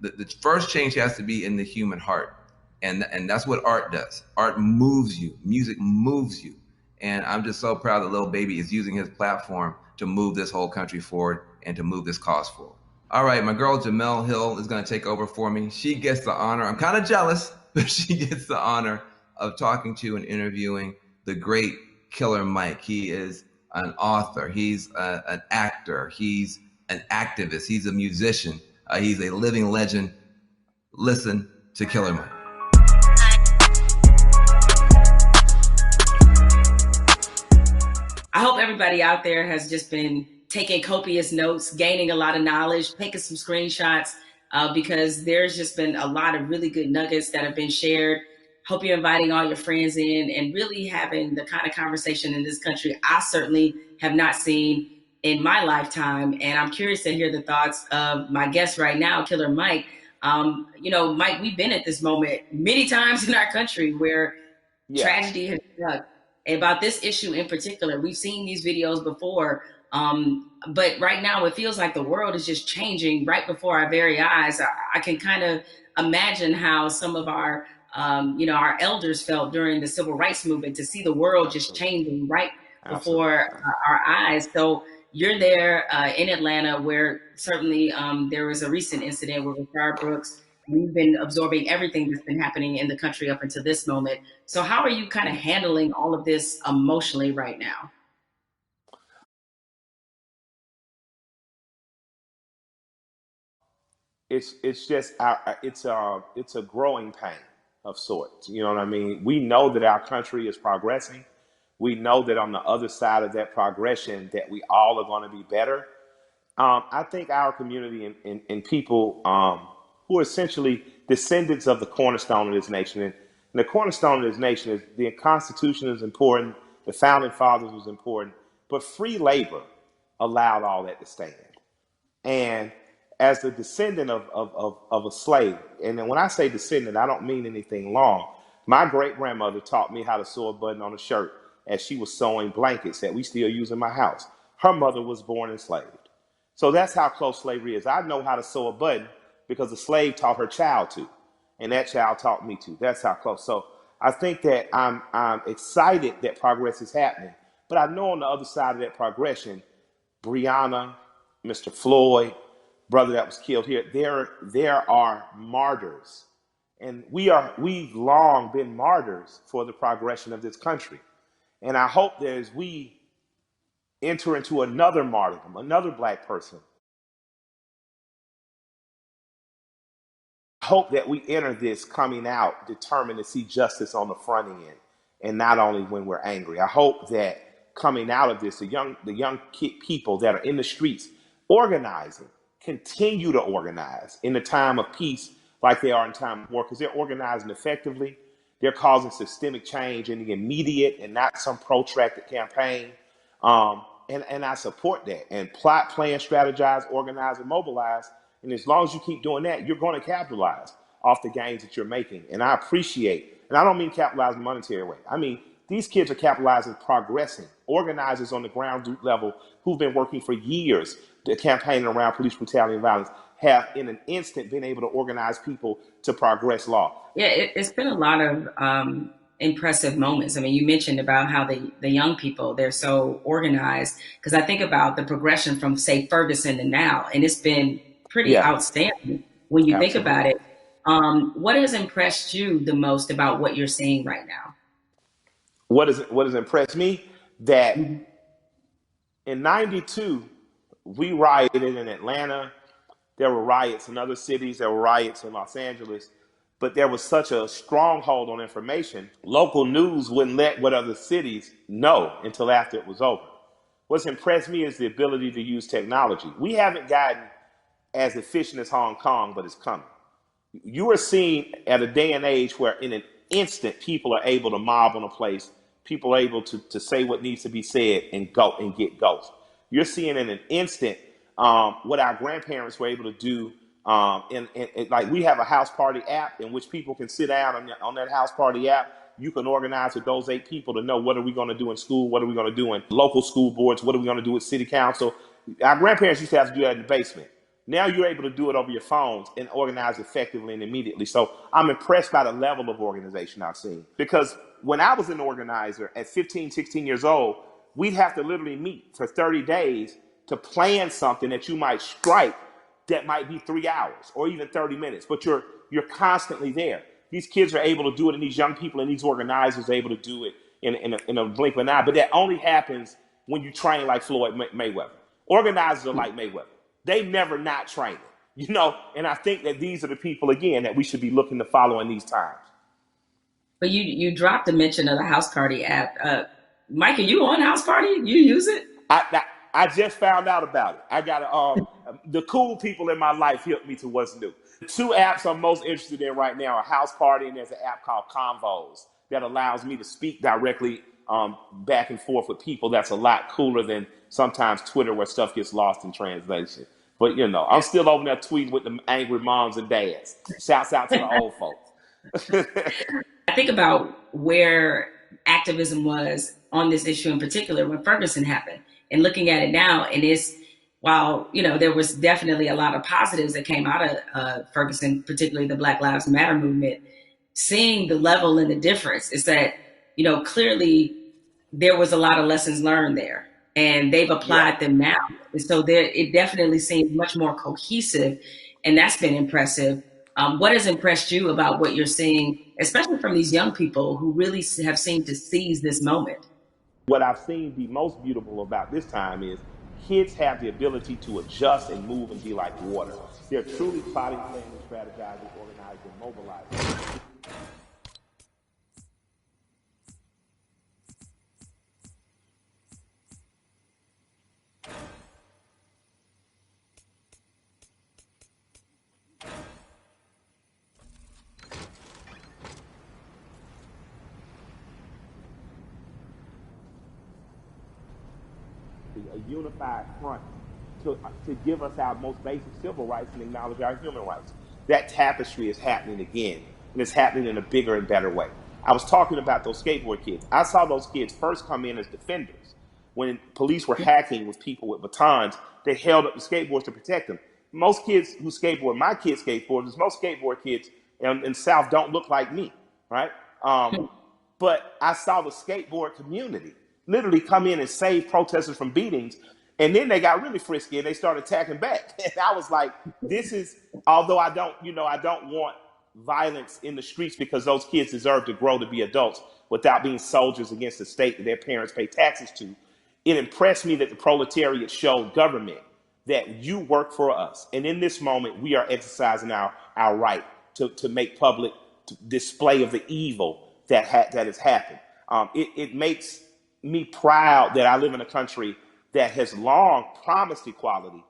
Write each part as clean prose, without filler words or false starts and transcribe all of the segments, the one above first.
The first change has to be in the human heart. And that's what art does. Art moves you. Music moves you. And I'm just so proud that Lil Baby is using his platform to move this whole country forward and to move this cause forward. All right, my girl Jamel Hill is going to take over for me. She gets the honor. I'm kind of jealous, but she gets the honor of talking to and interviewing the great Killer Mike. He is an author. He's an actor. He's an activist. He's a musician. He's a living legend. Listen to Killer Mike. I hope everybody out there has just been taking copious notes, gaining a lot of knowledge, taking some screenshots, because there's just been a lot of really good nuggets that have been shared. Hope you're inviting all your friends in and really having the kind of conversation in this country I certainly have not seen in my lifetime. And I'm curious to hear the thoughts of my guest right now, Killer Mike. Mike, we've been at this moment many times in our country where tragedy has struck. About this issue in particular, we've seen these videos before, but right now it feels like the world is just changing right before our very eyes. I can kind of imagine how some of our elders felt during the civil rights movement, to see the world just changing right before our eyes. So you're there in Atlanta, where certainly there was a recent incident with Rayshard Brooks. We've been absorbing everything that's been happening in the country up until this moment. So how are you kind of handling all of this emotionally right now? It's just it's a growing pain of sorts. You know what I mean? We know that our country is progressing. We know that on the other side of that progression, that we all are going to be better. I think our community and people who are essentially descendants of the cornerstone of this nation, and the cornerstone of this nation is the Constitution is important, the Founding Fathers was important, but free labor allowed all that to stand. And as a descendant of a slave, and then when I say descendant, I don't mean anything long. My great grandmother taught me how to sew a button on a shirt as she was sewing blankets that we still use in my house. Her mother was born enslaved. So that's how close slavery is. I know how to sew a button because the slave taught her child to, and that child taught me to. That's how close. So I think that I'm excited that progress is happening, but I know on the other side of that progression, Breonna, Mr. Floyd, brother that was killed here, there are martyrs, and we've long been martyrs for the progression of this country. And I hope that as we enter into another martyrdom, another black person, I hope that we enter this coming out determined to see justice on the front end, and not only when we're angry. I hope that coming out of this, the young people that are in the streets organizing continue to organize in the time of peace like they are in time of war, because they're organizing effectively. They're causing systemic change in the immediate and not some protracted campaign. And I support that. And plot, plan, strategize, organize, and mobilize. And as long as you keep doing that, you're going to capitalize off the gains that you're making. And I appreciate, and I don't mean capitalize in a monetary way. I mean, these kids are capitalizing, progressing. Organizers on the ground level who've been working for years to campaign around police brutality and violence have in an instant been able to organize people to progress law. Yeah, it's been a lot of impressive moments. I mean, you mentioned about how the young people, they're so organized, because I think about the progression from, say, Ferguson to now, and it's been pretty outstanding when you think about it. What has impressed you the most about what you're seeing right now? What has impressed me? That in '92, we rioted in Atlanta. There were riots in other cities. There were riots in Los Angeles. But there was such a stronghold on information. Local news wouldn't let what other cities know until after it was over. What's impressed me is the ability to use technology. We haven't gotten as efficient as Hong Kong, but it's coming. You are seeing at a day and age where in an instant people are able to mob on a place. People are able to say what needs to be said and go and get ghosts. You're seeing in an instant what our grandparents were able to do. Like we have a house party app in which people can sit down on that house party app. You can organize with those 8 people to know what are we going to do in school, what are we going to do in local school boards, what are we going to do with city council. Our grandparents used to have to do that in the basement. Now you're able to do it over your phones and organize effectively and immediately. So I'm impressed by the level of organization I've seen. Because when I was an organizer at 15, 16 years old, we'd have to literally meet for 30 days to plan something that you might strike that might be 3 hours or even 30 minutes, but you're constantly there. These kids are able to do it, and these young people and these organizers are able to do it in a blink of an eye. But that only happens when you train like Floyd Mayweather. Organizers are like Mayweather. They never not training, and I think that these are the people, again, that we should be looking to follow in these times. But you dropped the mention of the House Party app. Mike, are you on House Party? You use it? I just found out about it. I got the cool people in my life helped me to what's new. The two apps I'm most interested in right now are House Party, and there's an app called Convos that allows me to speak directly back and forth with people. That's a lot cooler than sometimes Twitter, where stuff gets lost in translation. But I'm still over there tweeting with the angry moms and dads. Shouts out to the old folks. I think about where activism was on this issue in particular when Ferguson happened, and looking at it now, and while there was definitely a lot of positives that came out of Ferguson, particularly the Black Lives Matter movement, seeing the level and the difference is that clearly there was a lot of lessons learned there, and they've applied them now. And so it definitely seems much more cohesive, and that's been impressive. What has impressed you about what you're seeing, especially from these young people who really have seemed to seize this moment? What I've seen be most beautiful about this time is kids have the ability to adjust and move and be like water. They're truly plotting, planning, strategizing, organizing, mobilizing. A unified front to give us our most basic civil rights and acknowledge our human rights. That tapestry is happening again, and it's happening in a bigger and better way. I was talking about those skateboard kids. I saw those kids first come in as defenders. When police were hacking with people with batons, they held up the skateboards to protect them. Most kids who skateboard, my kids skateboarders, most skateboard kids in the South don't look like me, right? But I saw the skateboard community literally come in and save protesters from beatings. And then they got really frisky and they started attacking back. And I was like, this is, although I don't want violence in the streets, because those kids deserve to grow to be adults without being soldiers against the state that their parents pay taxes to. It impressed me that the proletariat showed government that you work for us. And in this moment, we are exercising our right to make public display of the evil that has happened. It makes me proud that I live in a country that has long promised equality,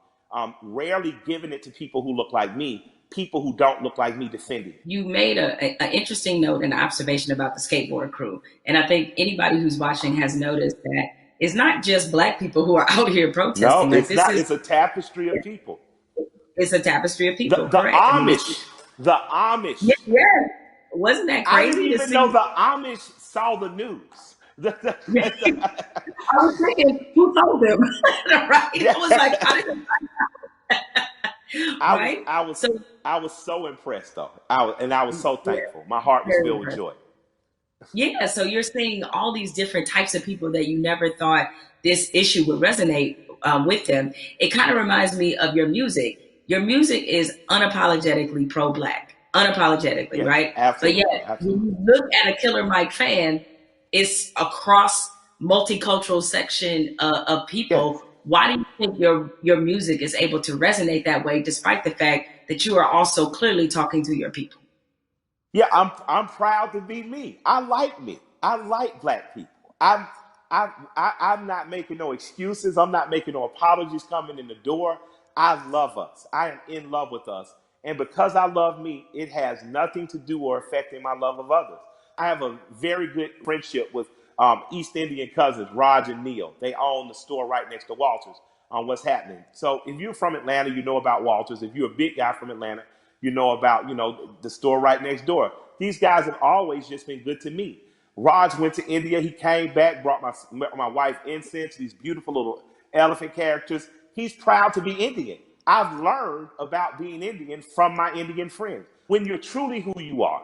rarely given it to people who look like me, people who don't look like me defending it. You made an interesting note and observation about the skateboard crew. And I think anybody who's watching has noticed that it's not just Black people who are out here protesting. No, it's not. It's a tapestry of people. It's a tapestry of people. The Amish. The Amish. Yeah. Wasn't that crazy? I didn't even know the Amish saw the news. I was thinking, who told them? Right? I was like, how did right? I was so impressed though. I was so thankful. My heart was filled with joy. Yeah, so you're seeing all these different types of people that you never thought this issue would resonate with them. It kind of reminds me of your music. Your music is unapologetically pro-Black, unapologetically, right? Absolutely, but yet, absolutely. When you look at a Killer Mike fan, it's across multicultural section of people. Yes. Why do you think your music is able to resonate that way, despite the fact that you are also clearly talking to your people? Yeah, I'm proud to be me. I like me. I like Black people. I'm not making no excuses. I'm not making no apologies coming in the door. I love us. I am in love with us. And because I love me, it has nothing to do or affecting my love of others. I have a very good friendship with East Indian cousins, Raj and Neil. They own the store right next to Walters on What's Happening. So if you're from Atlanta, you know about Walters. If you're a big guy from Atlanta, you know about, the store right next door. These guys have always just been good to me. Raj went to India. He came back, brought my wife incense, these beautiful little elephant characters. He's proud to be Indian. I've learned about being Indian from my Indian friends. When you're truly who you are,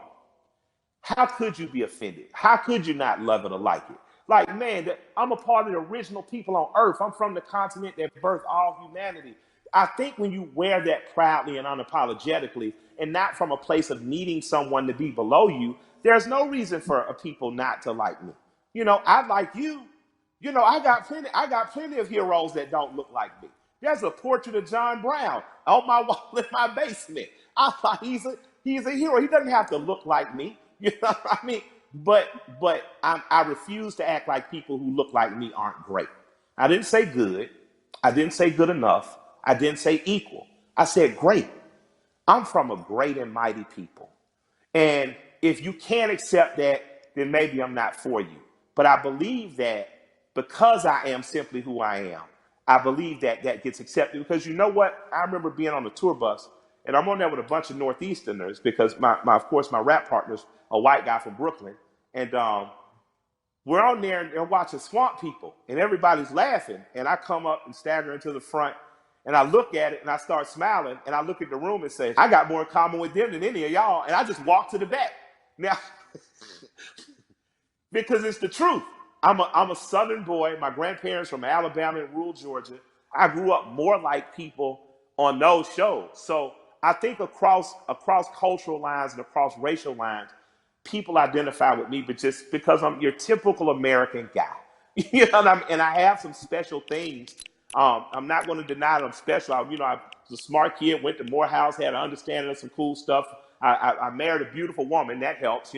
how could you be offended? How could you not love it or like it? Like, man, I'm a part of the original people on earth. I'm from the continent that birthed all humanity. I think when you wear that proudly and unapologetically, and not from a place of needing someone to be below you, there's no reason for a people not to like me. I like you. I got plenty of heroes that don't look like me. There's a portrait of John Brown on my wall in my basement. I thought he's a hero. He doesn't have to look like me. You know what I mean? But I refuse to act like people who look like me aren't great. I didn't say good. I didn't say good enough. I didn't say equal. I said great. I'm from a great and mighty people. And if you can't accept that, then maybe I'm not for you. But I believe that because I am simply who I am, I believe that that gets accepted. Because you know what? I remember being on a tour bus, and I'm on there with a bunch of Northeasterners because of course, my rap partner's a white guy from Brooklyn. And we're on there and they're watching Swamp People, and everybody's laughing. And I come up and stagger into the front, and I look at it and I start smiling, and I look at the room and say, I got more in common with them than any of y'all. And I just walk to the back. Now, because it's the truth. I'm a Southern boy. My grandparents from Alabama and rural Georgia. I grew up more like people on those shows. So I think across cultural lines and across racial lines, people identify with me, but just because I'm your typical American guy. You know what I mean? And I have some special things. I'm not going to deny that I'm special. I was a smart kid, went to Morehouse, had an understanding of some cool stuff. I married a beautiful woman. That helps,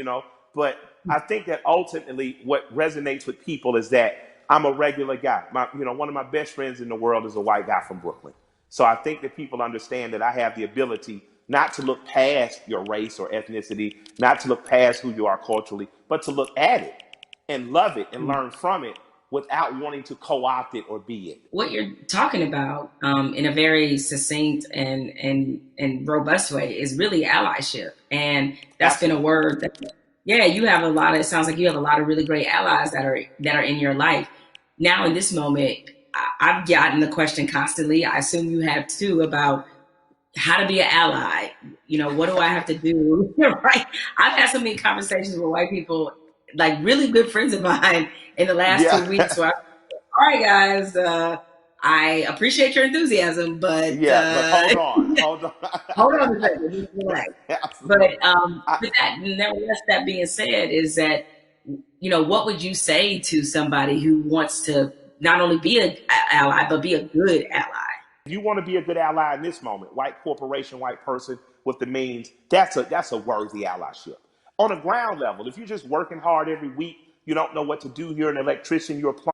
But I think that ultimately what resonates with people is that I'm a regular guy. One of my best friends in the world is a white guy from Brooklyn. So I think that people understand that I have the ability not to look past your race or ethnicity, not to look past who you are culturally, but to look at it and love it and learn from it without wanting to co-opt it or be it. What you're talking about in a very succinct and robust way is really allyship. And that's been a word that, it sounds like you have a lot of really great allies that are in your life. Now in this moment, I've gotten the question constantly. I assume you have too, about how to be an ally. What do I have to do? Right. I've had so many conversations with white people, like really good friends of mine in the last 2 weeks where all right, guys, I appreciate your enthusiasm, but but hold on. Hold on a second. Relax. But nevertheless, that being said, is that, what would you say to somebody who wants to not only be an ally, but be a good ally? If you want to be a good ally in this moment, white corporation, white person with the means, that's a worthy allyship. On a ground level, if you're just working hard every week, you don't know what to do, you're an electrician, you're a plumber,